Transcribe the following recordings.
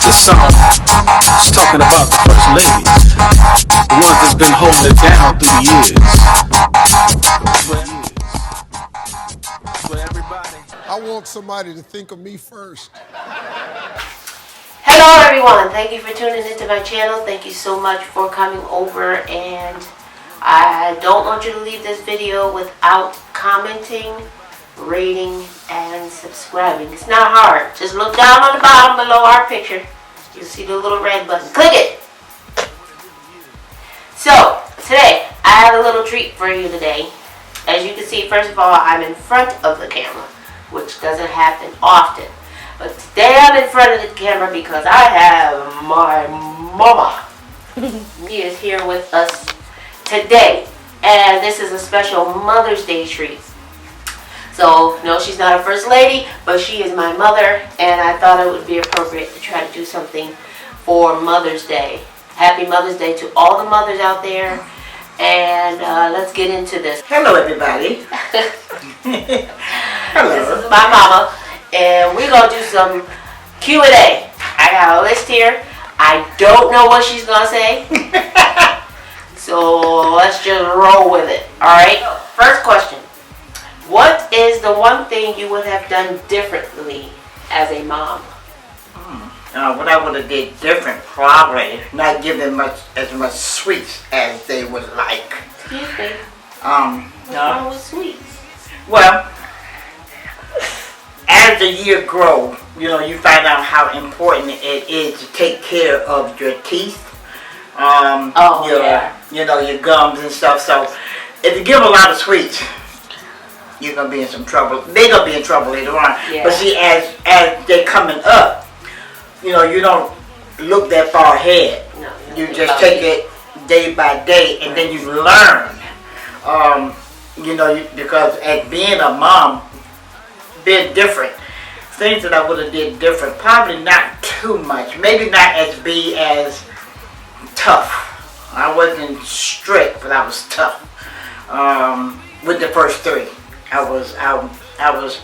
This song is talking about the first ladies, the ones that's been holding it down through the years. I want somebody to think of me first. Hello everyone, thank you for tuning into my channel. Thank you so much for coming over, and I don't want you to leave this video without commenting, rating, and subscribing. It's not hard. Just look down on the bottom below our picture. You'll see the little red button. Click it! So, today, I have a little treat for you today. As you can see, first of all, I'm in front of the camera, which doesn't happen often. But today I'm in front of the camera because I have my mama. She is here with us today. And this is a special Mother's Day treat. So, no, she's not a first lady, but she is my mother, and I thought it would be appropriate to try to do something for Mother's Day. Happy Mother's Day to all the mothers out there, and let's get into this. Hello, everybody. Hello. This is my mama, and we're going to do some Q&A. I got a list here. I don't know what she's going to say, so let's just roll with it, all right? First question. What is the one thing you would have done differently as a mom? What I would have did different, probably not give them as much sweets as they would like. Excuse me. What's wrong with sweets? Well, as the year grows, you find out how important it is to take care of your teeth, your gums and stuff. So, if you give a lot of sweets, you're gonna be in some trouble. They're gonna be in trouble later on. Yeah. But see, as they're coming up, you don't look that far ahead. No, you just take it day by day, and then you learn. Because as being a mom, being different, things that I would have did different, probably not too much. Maybe not as tough. I wasn't strict, but I was tough. With the first three. I was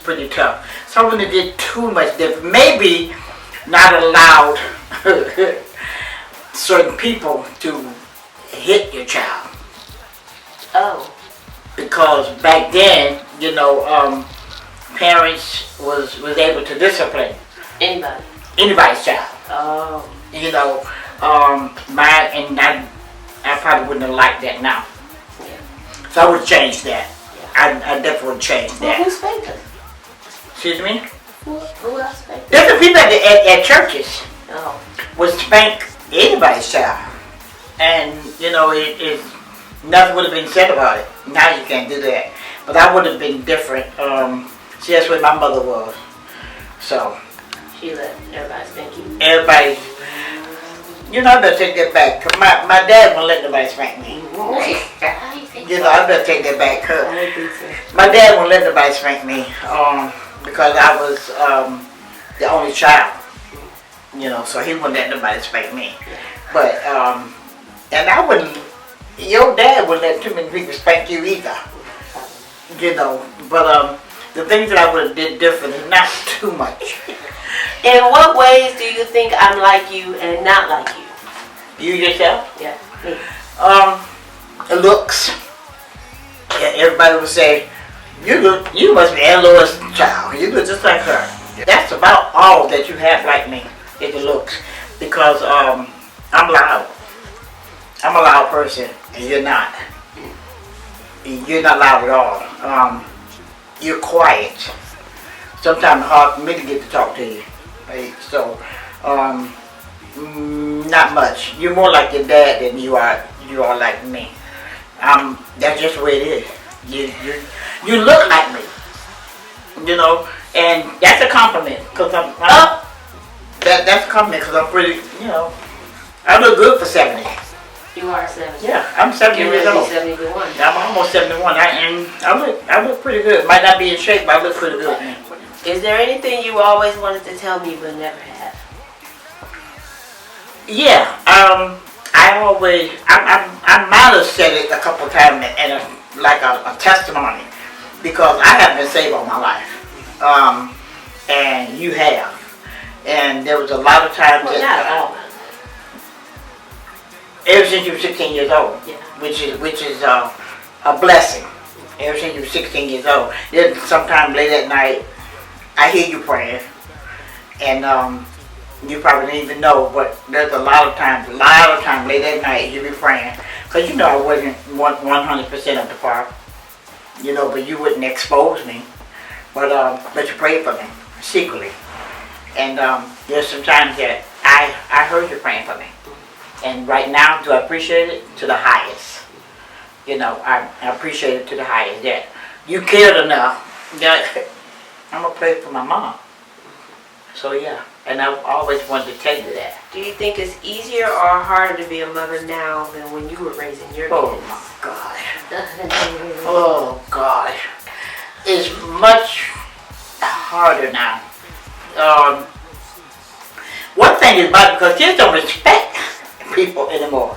pretty tough. So I wouldn't have did too much different. Maybe not allowed certain people to hit your child. Oh. Because back then, parents was able to discipline anybody's child. Oh. I probably wouldn't have liked that now. Yeah. So I would change that. I definitely would change that. Well, who spanked us? Excuse me? Who else spanked us? There's the people at churches Oh. would spank anybody's child. And, nothing would have been said about it. Now you can't do that. But I would have been different. See, that's what my mother was. So. She let everybody spank you? Everybody. I better take that back. Cause my dad won't let nobody spank me. I better take that back. I think so. My dad won't let nobody spank me. Because I was the only child. So he wouldn't let nobody spank me. But, and I wouldn't, your dad wouldn't let too many people spank you either. But the things that I would have did different is not too much. In what ways do you think I'm like you and not like you? You yourself? Yeah, me. Looks. Yeah, everybody would say, you must be Eloise's child. You look just like her. That's about all that you have like me, is the looks. Because I'm loud. I'm a loud person, and you're not. You're not loud at all. You're quiet. Sometimes it's hard for me to get to talk to you. Right? So, not much. You're more like your dad than you are like me. That's just the way it is. You look like me. And that's a compliment. Cause that's a compliment because I'm pretty, I look good for 70. You are 70. Yeah, I'm 70 years old. 71. I'm almost 71. I look pretty good. Might not be in shape, but I look pretty good. Is there anything you always wanted to tell me but never have? Yeah, I might have said it a couple times in a testimony, because I have been saved all my life, and you have, And there was a lot of times Well, not all. ever since you were 16 years old, Yeah. which is a blessing. Ever since you were 16 years old. Then sometime late at night, I hear you praying, and you probably didn't even know, but there's a lot of times late at night you be praying, because you know I wasn't 100% of the part, you know, but you wouldn't expose me, but you prayed for me secretly, and there's some times that I heard you praying for me, and right now, do I appreciate it? To the highest. You know, I appreciate it to the highest. That you cared enough that I'm gonna pray for my mom. So yeah, and I've always wanted to tell you that. Do you think it's easier or harder to be a mother now than when you were raising your Oh kids? my God. Oh God. It's much harder now. One thing is about it, because kids don't respect people anymore.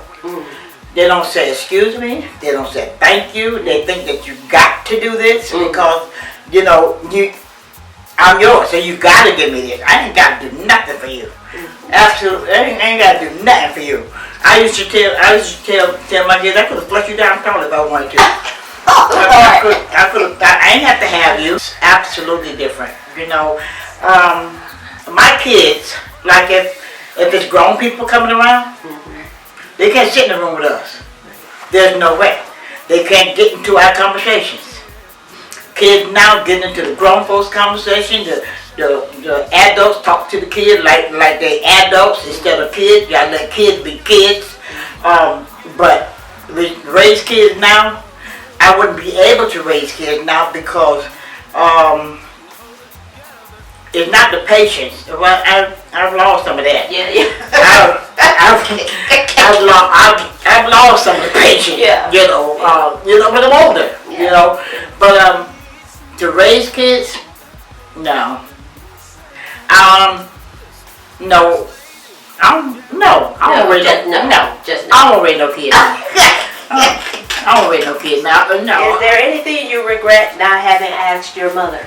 They don't say excuse me, they don't say thank you, they think that you got to do this because, you know, I'm yours, so you gotta give me this. I ain't gotta do nothing for you. Absolutely, I ain't gotta do nothing for you. I used to tell my kids I could have flushed you down the toilet if I wanted to. I ain't have to have you. It's absolutely different, you know. My kids, like if it's grown people coming around, they can't sit in the room with us. There's no way. They can't get into our conversations. Kids now getting into the grown folks conversation. The adults talk to the kids like they adults instead of kids. Y'all let kids be kids. But raise kids now, I wouldn't be able to raise kids now because it's not the patience. Well, I've lost some of that. Yeah. I've lost some of the patience. Yeah. You know, but I'm older. Yeah. You know, but to raise kids, no. No. I don't raise no kids. I don't raise no kids now. No. Is there anything you regret not having asked your mother?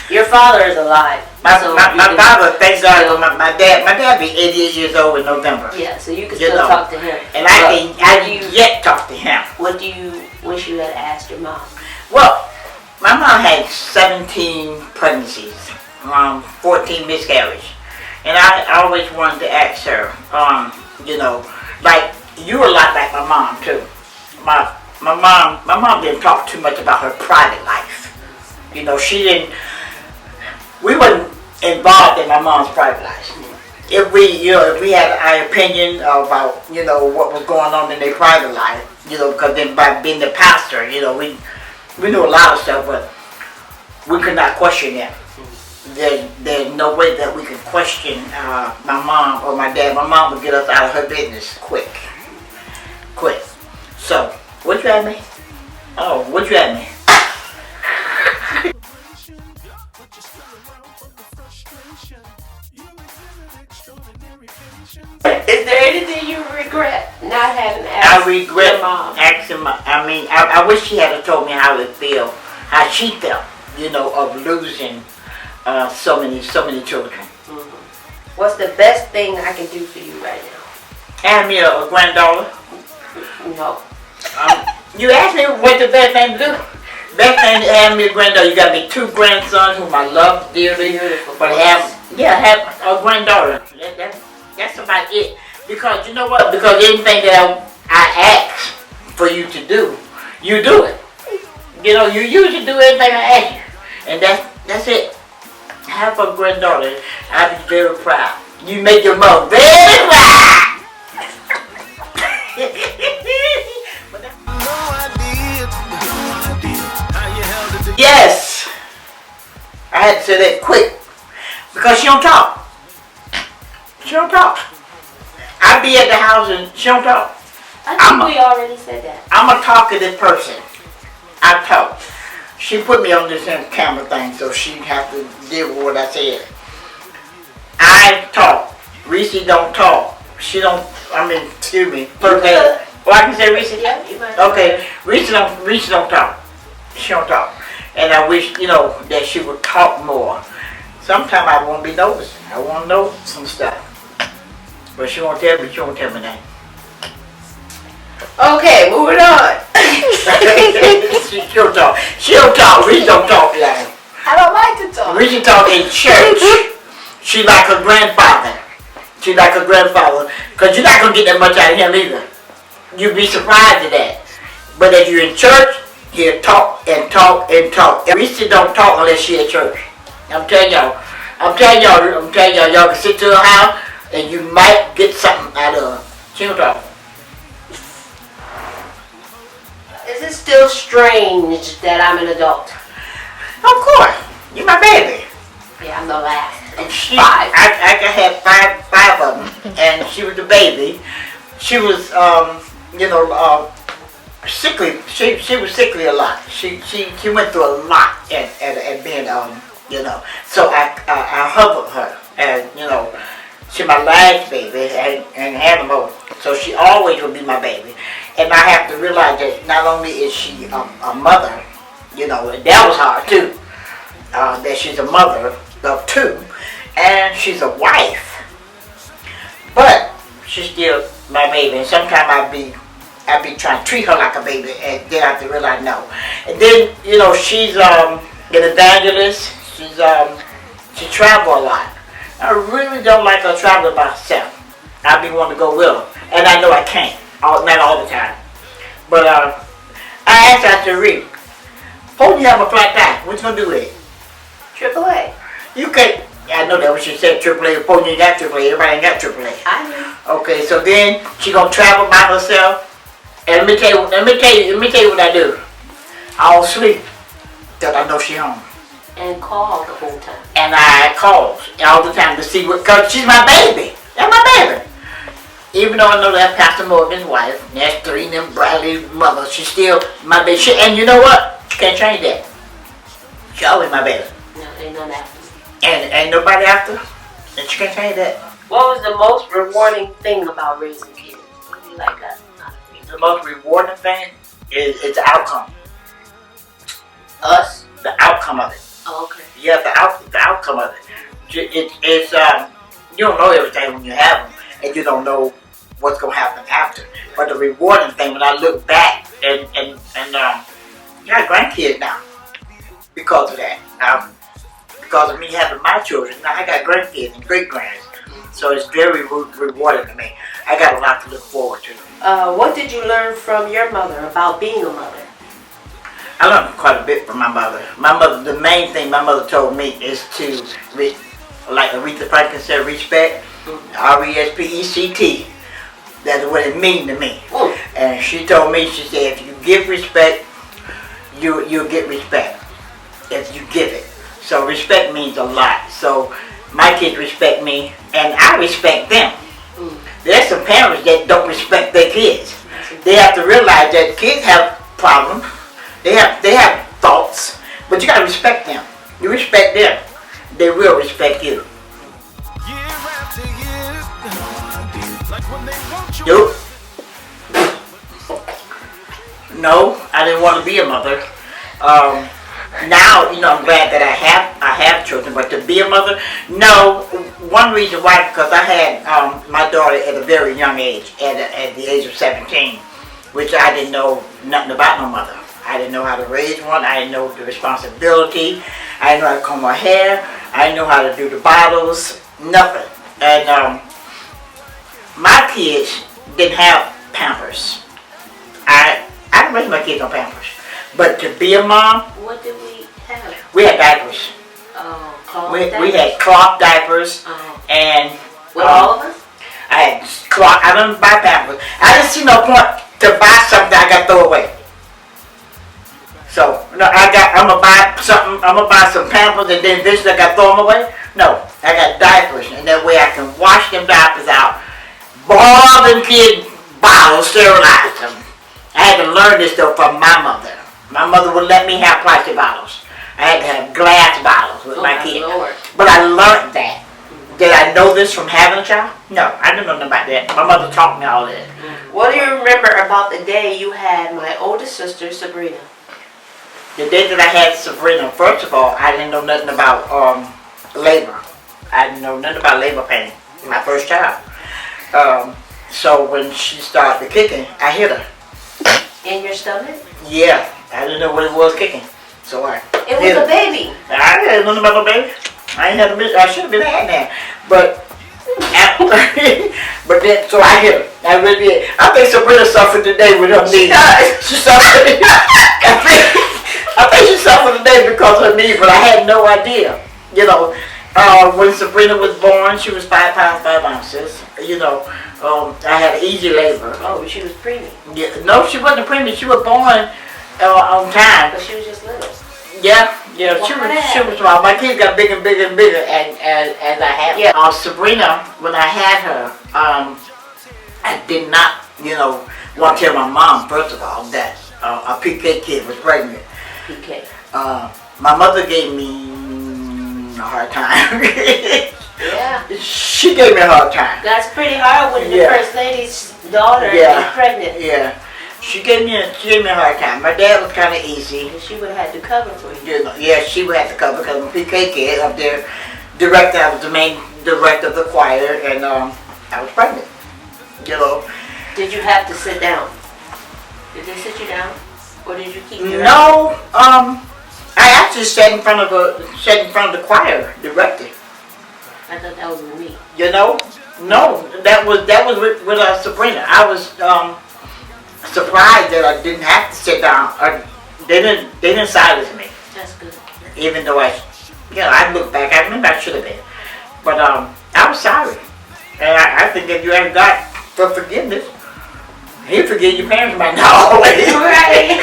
Your father is alive. My so father, thank God, my dad be 88 years old in November. Yeah, so you can still talk to him. And I can yet talk to him. What do you wish you had asked your mom? Well, my mom had 17 pregnancies, 14 miscarriages. And I always wanted to ask her, you know, like, you were a lot like my mom too. My mom didn't talk too much about her private life. You know, we weren't involved in my mom's private life. If we had our opinion about, you know, what was going on in their private life, you know, because then by being the pastor, you know, we knew a lot of stuff, but we could not question them. There's no way that we could question my mom or my dad. My mom would get us out of her business quick. So, what you at me? Oh, what you at me? Is there anything you regret not having asked your mom? Asking I wish she had told me how how she felt, you know, of losing so many children. Mm-hmm. What's the best thing I can do for you right now? Have me a granddaughter. No. You asked me what's the best thing to do. Best thing to have me a granddaughter. You got me 2 grandsons whom I love dearly, but have a granddaughter. That's about it. Because you know what? Because anything that I ask for you to do, you do it. You know, you usually do everything I ask you, and that's it. Have a granddaughter. I'd be very proud. You make your mother very proud. Yes, I had to say that quick because she don't talk. She don't talk. I be at the house and she don't talk. I think we already said that. I'm a talkative person. I talk. She put me on this camera thing, so she have to deal with what I said. I talk. Reese don't talk. She don't. Excuse me. First name. Oh, I can say Reese. Yeah, you might. Okay. Reese don't talk. She don't talk. And I wish, you know, that she would talk more, sometimes I won't be noticing. I won't know some stuff. But she won't tell me. She won't tell me that. Okay, moving on. She'll talk. She'll talk. Reese don't talk like. I don't like to talk. Reese talk in church. She like her grandfather. She like her grandfather. Because you're not going to get that much out of him either. You'd be surprised at that. But if you're in church, he'll talk and talk and talk. Reese don't talk unless she at church. I'm telling y'all, y'all can sit to her house and you might get something out of her. She don't talk. Is it still strange that I'm an adult? Of course. You're my baby. Yeah, I'm the last. And she, Five. I had five of them, and she was the baby. She was, sickly. She was sickly a lot. She went through a lot at being, So I hugged her, and she's my last baby, and had them all. So she always will be my baby, and I have to realize that not only is she a mother, and that was hard too. That she's a mother of two, and she's a wife, but she's still my baby. And sometimes I be trying to treat her like a baby, and then I have to realize no. And then she's an evangelist. She travel a lot. I really don't like her traveling by herself. I be wanting to go with her, and I know I can't, not all the time. But I asked her to read. Suppose you have a flat tire, what you gonna do with it? AAA. You can't. I know that what she said, AAA. Suppose you ain't got AAA. Everybody ain't got AAA. I know. Okay, so then she gonna travel by herself. And let me tell you what I do. I'll sleep till I know she home. And call the whole time. And I call all the time to see cause she's my baby. That's my baby. Even though I know that's Pastor Morgan's wife, and that's three of them Bradley's mother, she's still my baby. And you know what? You can't change that. She always my baby. No, ain't none after. And ain't nobody after. And she can't change that. What was the most rewarding thing about raising kids? What do you like that? The most rewarding thing is the outcome. Us? The outcome of it. Oh, okay. Yeah, the outcome of it. It's you don't know everything when you have them, and you don't know what's gonna happen after. But the rewarding thing, when I look back and I got grandkids now because of that. Because of me having my children, now I got grandkids and great grands. So it's very rewarding to me. I got a lot to look forward to. What did you learn from your mother about being a mother? I learned quite a bit from my mother. My mother, the main thing my mother told me is to, like Aretha Franklin said, respect, R-E-S-P-E-C-T. That's what it means to me. And she told me, she said, if you give respect, you'll get respect. If you give it. So respect means a lot. So my kids respect me, and I respect them. There's some parents that don't respect their kids. They have to realize that kids have problems. They have thoughts, but you gotta respect them. You respect them, they will respect you. Nope. No, I didn't want to be a mother. Now, I'm glad that I have children, but to be a mother, no. One reason why, because I had my daughter at a very young age, at the age of 17, which I didn't know nothing about no mother. I didn't know how to raise one. I didn't know the responsibility. I didn't know how to comb her hair. I didn't know how to do the bottles. Nothing. And my kids didn't have Pampers. I didn't raise my kids on Pampers. But to be a mom, what did we have? We had diapers. Oh, cloth diapers? We had cloth diapers. And with all of us? I had cloth. I didn't buy Pampers. I didn't see no point to buy something I got to throw away. So I'm gonna buy something. I'm gonna buy some Pampers and then eventually I got to throw them away. No, I got diapers, and that way I can wash them diapers out, boil them kid bottles, sterilize them. I had to learn this though from my mother. My mother would let me have plastic bottles. I had to have glass bottles with my kids. But I learned that. Did I know this from having a child? No, I didn't know nothing about that. My mother taught me all that. What do you remember about the day you had my oldest sister, Sabrina? The day that I had Sabrina, first of all, I didn't know nothing about labor. I didn't know nothing about labor pain. My first child. So when she started kicking, I hit her. In your stomach? Yeah, I didn't know what it was kicking. So I It hit was her. a baby. I didn't know nothing about no baby. I ain't had a bitch. I should have been had that. But but then, so I hit her. I really did. I think Sabrina suffered today with her knee. She suffered. I think she suffered today because of her knee, but I had no idea. You know, when Sabrina was born, she was 5 pounds 5 ounces. You know, I had easy labor. Oh, she was preemie. Yeah, no, she wasn't a preemie. She was born on time. But she was just little. Yeah, she was small. My kids got bigger and bigger and bigger as I had. Yeah. Sabrina, when I had her, I did not, want to tell my mom first of all that a PK kid was pregnant. PK. My mother gave me a hard time. Yeah. She gave me a hard time. That's pretty hard when the first lady's daughter is pregnant. Yeah. She gave me a hard time. My dad was kind of easy. And she would have had to cover for you. Yeah, she would have to cover because I'm a PK kid up there. I was the main director of the choir, and I was pregnant. Did you have to sit down? Did they sit you down, or did you keep your No, I actually sat in front of the choir director. I thought that was with me. No, that was with Sabrina. I was surprised that I didn't have to sit down. They didn't silence me. That's good. Even though I look back, I remember I should have been, but I was sorry, and I think if you ask God for forgiveness, He'll forgive your parents by now. Right.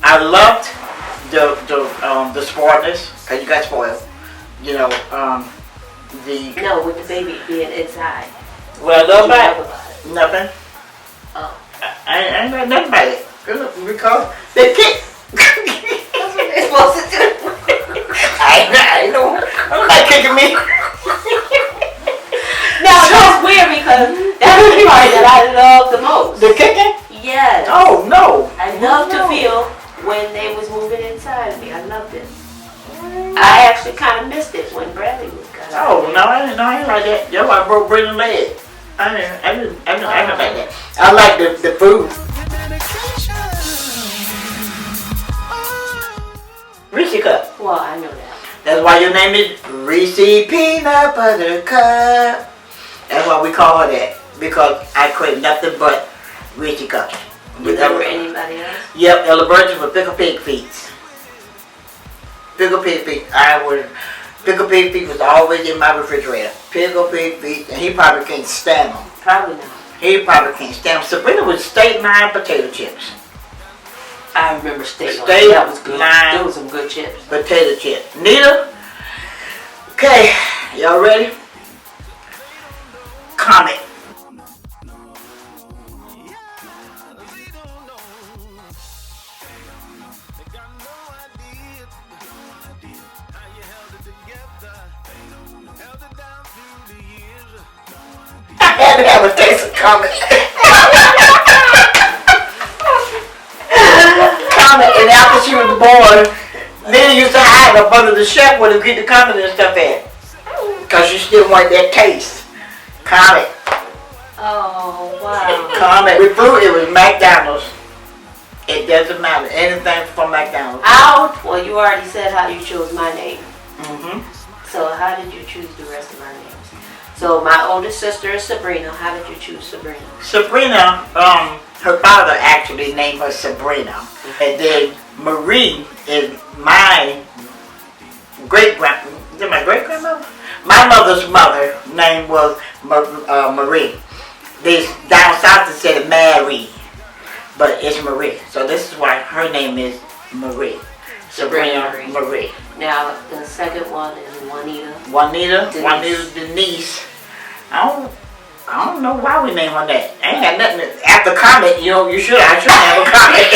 I loved the smartness because you got spoiled. No, with the baby being inside. What I love about it? nothing. Oh. I ain't got nothing about it. Because they kick. That's what they're supposed to do. I know. I'm not kicking me. No, that's weird because that's the part that I love the most. The kicking? Yes. Oh no. I love to feel when they was moving inside of me. I loved it. I actually kind of missed it when Bradley was kind of. Oh no, I ain't like that. That's why I broke Brendan's leg. I didn't like that. I like the food. Reese cup. Well, I know that. That's why your name is Reese Peanut Butter Cup. That's why we call her that. Because I crave nothing but Reese cups. You remember anybody else? Yep, Ella Burgess with Pickle Pig Feet. Pickle Pig Feet. Pickle Pig Feet was always in my refrigerator. Pickle Pig Feet, and he probably can't stand them. Probably not. He probably can't stand them. Sabrina was state line potato chips. I remember state line. State That was good. line There was some good chips. potato chips. Nita? Okay, y'all ready? Comment. I had to have a taste of comment. Comment, and after she was born, Lily used to hide up under the chef where they get the comment and stuff at. Because she still wanted that taste. Comment. Oh, wow. Comment. With food, it was McDonald's. It doesn't matter. Anything from McDonald's. Out. Well, you already said how you chose my name. Mm-hmm. So how did you choose the rest of our names? So my oldest sister is Sabrina. How did you choose Sabrina? Sabrina, her father actually named her Sabrina. And then Marie is my great-grandmother. Is it my great-grandmother? My mother's mother name was Marie. This down south they said Mary, but it's Marie. So this is why her name is Marie. Sabrina Marie. Now the second one is Juanita. Juanita Denise. I don't know why we named her that. I ain't got nothing. After comment, I should have a comment.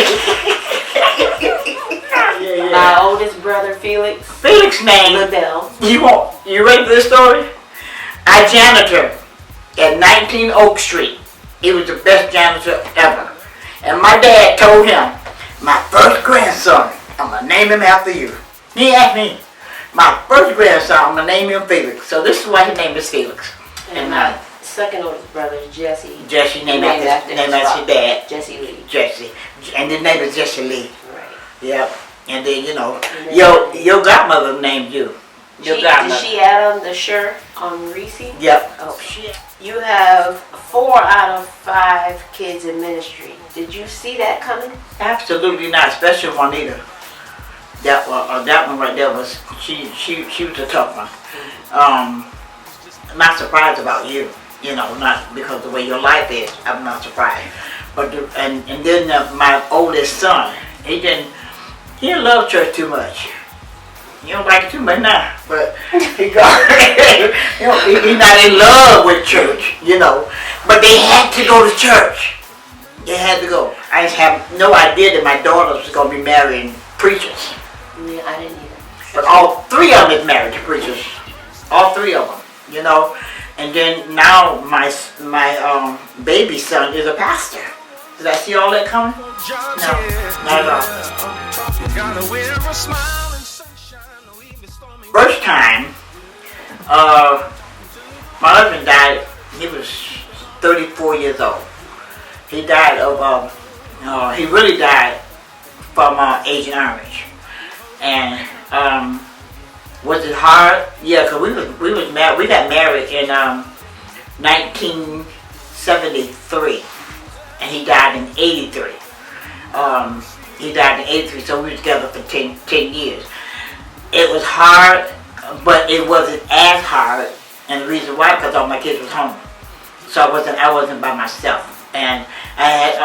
Yeah. My oldest brother Felix. Felix name. Liddell. You ready for this story? I janitor at 19 Oak Street. He was the best janitor ever. And my dad told him, my first grandson, I'm going to name him after you. He asked me, my first grandson, I'm going to name him Felix. So this is why his name is Felix. And my second oldest brother is Jesse. Jesse, named after his dad. Jesse Lee. Jesse. And his name is Jesse Lee. Right. Yep. And then, you know, your godmother named you. Your godmother. Did she add on the shirt on Reese? Yep. Oh, you have 4 out of 5 kids in ministry. Did you see that coming? Absolutely not, especially Juanita. That one right there was, she was a tough one. I'm not surprised about you, you know, not because of the way your life is. I'm not surprised. But and then my oldest son, he didn't love church too much. He don't like it too much now, but he got, you know, he's not in love with church, you know. But they had to go to church. They had to go. I just have no idea that my daughter was going to be marrying preachers. Yeah, I didn't either. But all 3 of them is married to preachers. All 3 of them, you know. And then now my baby son is a pastor. Did I see all that coming? No, not at all. First time, my husband died. He was 34 years old. He died of, he really died from Agent Orange. And was it hard? Yeah, because we got married in 1973, and he died in 83. He died in 83, so we were together for 10 years. It was hard, but it wasn't as hard, and the reason why, because all my kids was home, so I wasn't by myself. And I had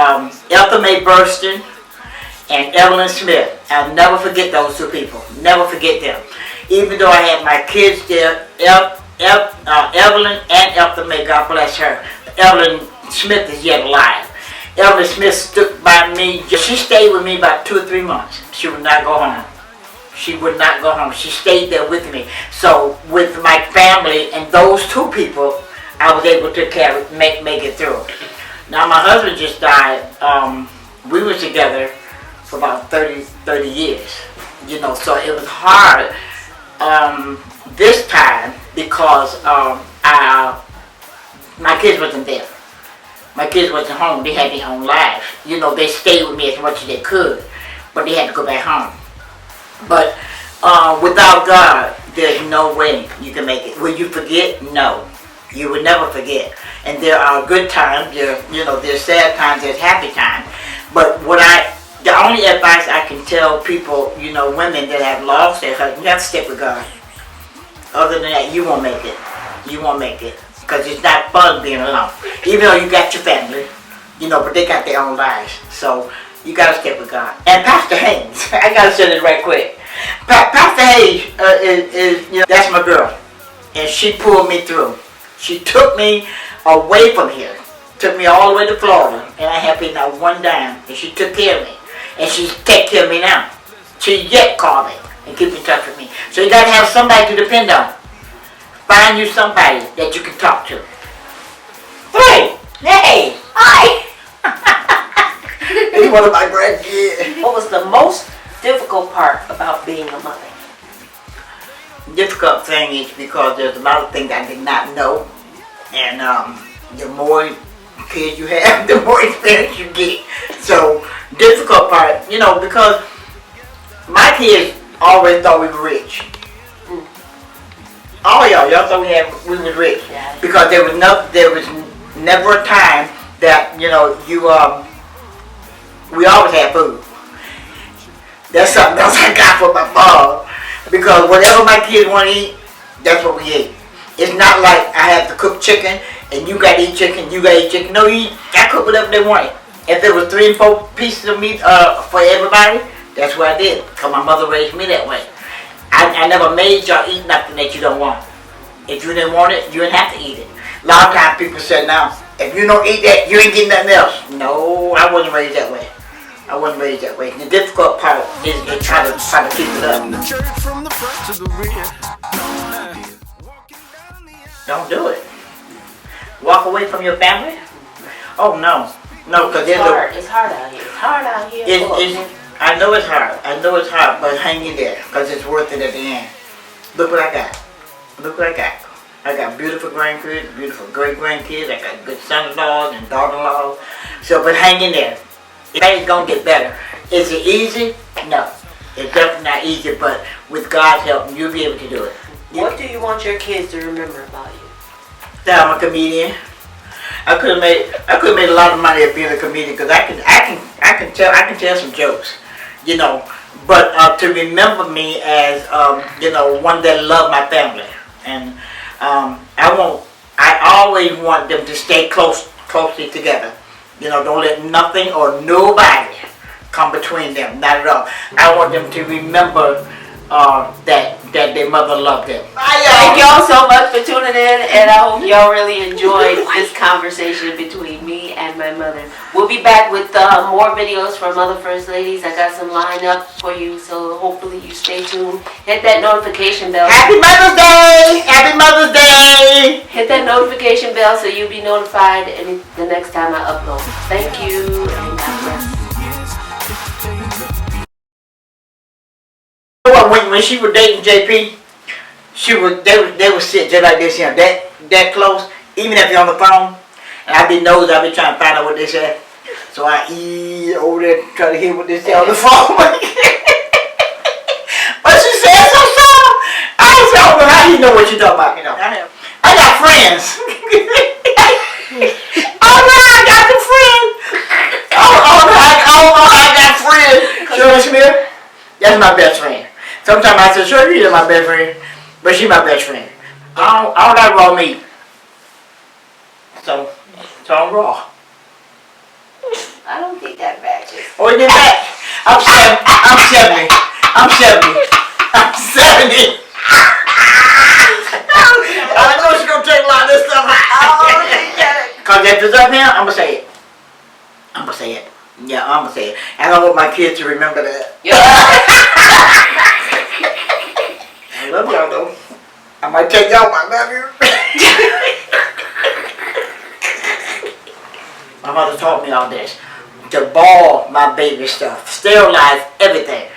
Ethel Mae Burston and Evelyn Smith. I'll never forget those 2 people. Never forget them. Even though I had my kids there, Evelyn and Ethel Mae, God bless her. Evelyn Smith is yet alive. Evelyn Smith stuck by me. She stayed with me about 2 or 3 months. She would not go home. She would not go home. She stayed there with me. So with my family and those 2 people, I was able to make it through. Now my husband just died. We were together for about 30 years, you know, so it was hard this time because my kids wasn't there. My kids wasn't home. They had their own lives. You know, they stayed with me as much as they could, but they had to go back home. But without God, there's no way you can make it. Will you forget? No. You will never forget. And there are good times, there's sad times, there's happy times. But the only advice I can tell people, you know, women that have lost their husband, you have to stick with God. Other than that, you won't make it. You won't make it. Because it's not fun being alone. Even though you got your family, you know, but they got their own lives. So you got to stick with God. And Pastor Haynes, I got to say this right quick. Pastor Haynes is, you know, that's my girl. And she pulled me through. She took me away from here. Took me all the way to Florida. And I had paid not one dime. And she took care of me. And she's take care of me now. She yet called me and keep in touch with me. So you got to have somebody to depend on. Find you somebody that you can talk to. Hey! Hi! He's one of my grandkids. What was the most difficult part about being a mother? Difficult thing is because there's a lot of things I did not know. And the more kids you have, the more experience you get. So, difficult part, you know, because my kids always thought we were rich. All y'all thought we was rich. Yeah. Because there was never a time that, you know, we always had food. That's something else I got from my mom. Because whatever my kids want to eat, that's what we ate. It's not like I have to cook chicken and you got to eat chicken, you got to eat chicken. No, I cook whatever they wanted. If there was 3 and 4 pieces of meat for everybody, that's what I did. Because my mother raised me that way. I never made y'all eat nothing that you don't want. If you didn't want it, you didn't have to eat it. A lot of times people say, now, if you don't eat that, you ain't getting nothing else. No, I wasn't raised that way. I wasn't raised that way. The difficult part is trying to keep it up. Don't do it. Walk away from your family? Oh no. No, because It's hard. It's hard out here. It's hard out here. I know it's hard. I know it's hard, but hang in there because it's worth it at the end. Look what I got. Look what I got. I got beautiful grandkids, beautiful great-grandkids. I got good son-in-laws and daughter-in-laws. So, but hang in there. It's going to get better. Is it easy? No. It's definitely not easy, but with God's help, you'll be able to do it. What do you want your kids to remember about you? That I'm a comedian. I could have made a lot of money at being a comedian because I can tell some jokes, you know. But to remember me as you know, one that loved my family, and I always want them to stay closely together. You know, don't let nothing or nobody come between them. Not at all. I want them to remember that their mother loved them. Thank y'all so much for tuning in, and I hope y'all really enjoyed this conversation between me and my mother. We'll be back with more videos from other First Ladies. I got some lined up for you, so hopefully you stay tuned. Hit that notification bell. Happy Mother's Day! Happy Mother's Day! Hit that notification bell so you'll be notified the next time I upload. Thank you, and God bless. When she was dating JP, they would sit just like this, you know, that close, even if you're on the phone, and I be trying to find out what they said. So I eat over there try to hear what they say on the phone. But she said so soft. I don't know how you know what you're talking about, you know. I got friends. Oh no, I got the friends. Oh, I got friends. Shirley Smith, that's my best friend. Sometimes I say, sure, you're my best friend, but she's my best friend. I don't like raw meat. So I'm raw. I don't think that matches. Oh, you did that? I'm 70. I'm 70. I know she's going to take a lot of this stuff out. Because if it's up here, I'm going to say it. I'm going to say it. Yeah, I'm going to say it. And I want my kids to remember that. Yeah. I love y'all though. I might tell y'all I love you. My mother taught me all this. To ball my baby stuff. Sterilize everything.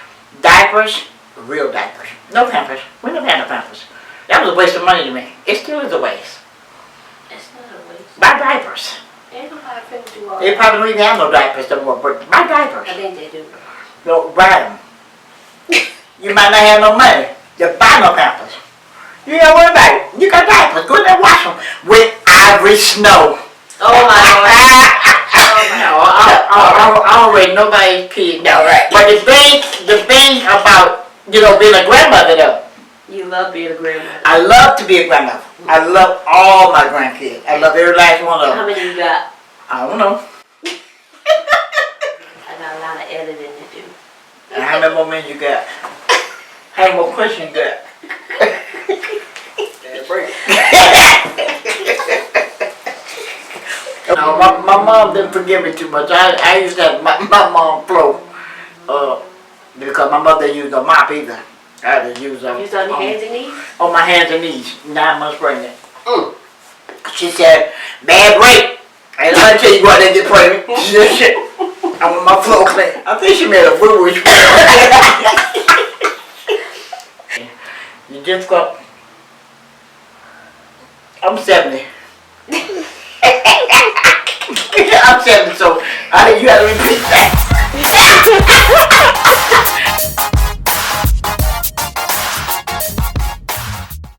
Diapers, real diapers. No Pampers. We never had no Pampers. That was a waste of money to me. It still is a waste. It's not a waste. Buy diapers. Ain't nobody finna do all They that. probably don't even have no diapers no more, but buy diapers. I think they do. No, buy them. You might not have no money. Just buy no Pampers. You know what about it? You got diapers. Go in there and wash them with ivory snow. Oh my God. No, I don't rate nobody's kid. No, right. But the thing about, you know, being a grandmother though. You love being a grandmother. I love to be a grandmother. I love all my grandkids. I love every last one of them. How many you got? I don't know. I got a lot of editing to do. And how many more men you got? How many more questions you got? No, my mom didn't forgive me too much. I used to have my mom flow. Because my mother used a mop either. I had to use You was on your hands and knees? on my hands and knees, 9 months pregnant. She said, bad break. I ain't gonna tell you go out there and get pregnant. She said, shit. I want my flow clean. I think she made a boo-boo. You just got. I'm 70. I'm 70, so you gotta repeat that.